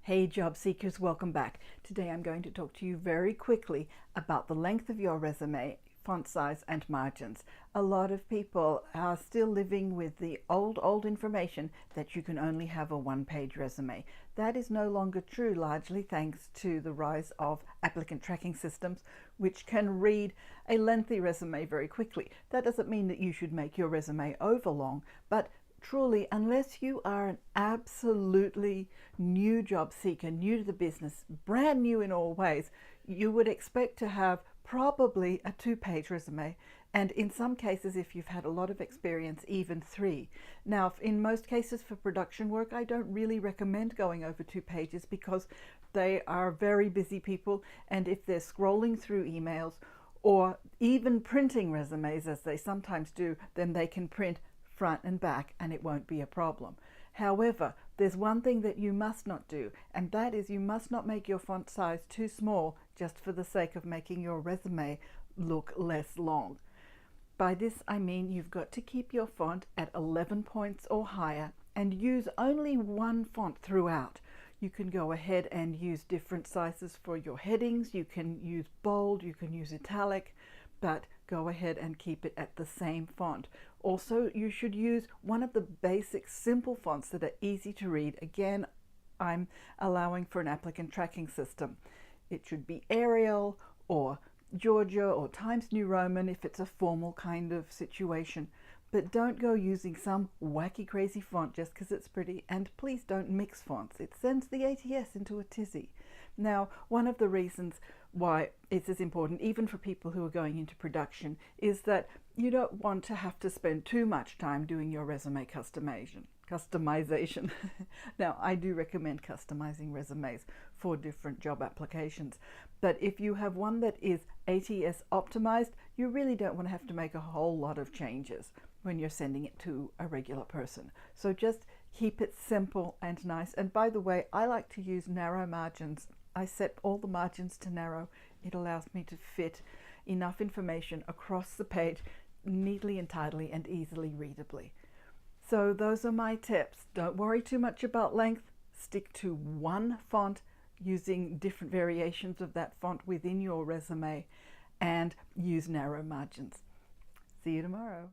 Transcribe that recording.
Hey job seekers, welcome back. Today I'm going to talk to you very quickly about the length of your resume, font size and margins. A lot of people are still living with the old information that you can only have a one-page resume. That is no longer true, largely thanks to the rise of applicant tracking systems, which can read a lengthy resume very quickly. That doesn't mean that you should make your resume overlong, but truly, unless you are an absolutely new job seeker, new to the business, brand new in all ways, you would expect to have probably a two-page resume, and in some cases, if you've had a lot of experience, even three. Now, in most cases for production work, I don't really recommend going over 2 pages because they are very busy people, and if they're scrolling through emails or even printing resumes, as they sometimes do, then they can print front and back and it won't be a problem. However, there's one thing that you must not do, and that is you must not make your font size too small just for the sake of making your resume look less long. By this I mean you've got to keep your font at 11 points or higher and use only one font throughout. You can go ahead and use different sizes for your headings. You can use bold, you can use italic, but go ahead and keep it at the same font. Also, you should use one of the basic simple fonts that are easy to read. Again, I'm allowing for an applicant tracking system. It should be Arial or Georgia or Times New Roman if it's a formal kind of situation. But don't go using some wacky crazy font just because it's pretty, and please don't mix fonts. It sends the ATS into a tizzy. Now, one of the reasons why it's as important, even for people who are going into production, is that you don't want to have to spend too much time doing your resume customization. Now, I do recommend customizing resumes for different job applications, but if you have one that is ATS optimized, you really don't want to have to make a whole lot of changes when you're sending it to a regular person. So just keep it simple and nice. And by the way, I like to use narrow margins. I set all the margins to narrow. It allows me to fit enough information across the page neatly and tidily and easily readably. So those are my tips. Don't worry too much about length. Stick to one font using different variations of that font within your resume and use narrow margins. See you tomorrow.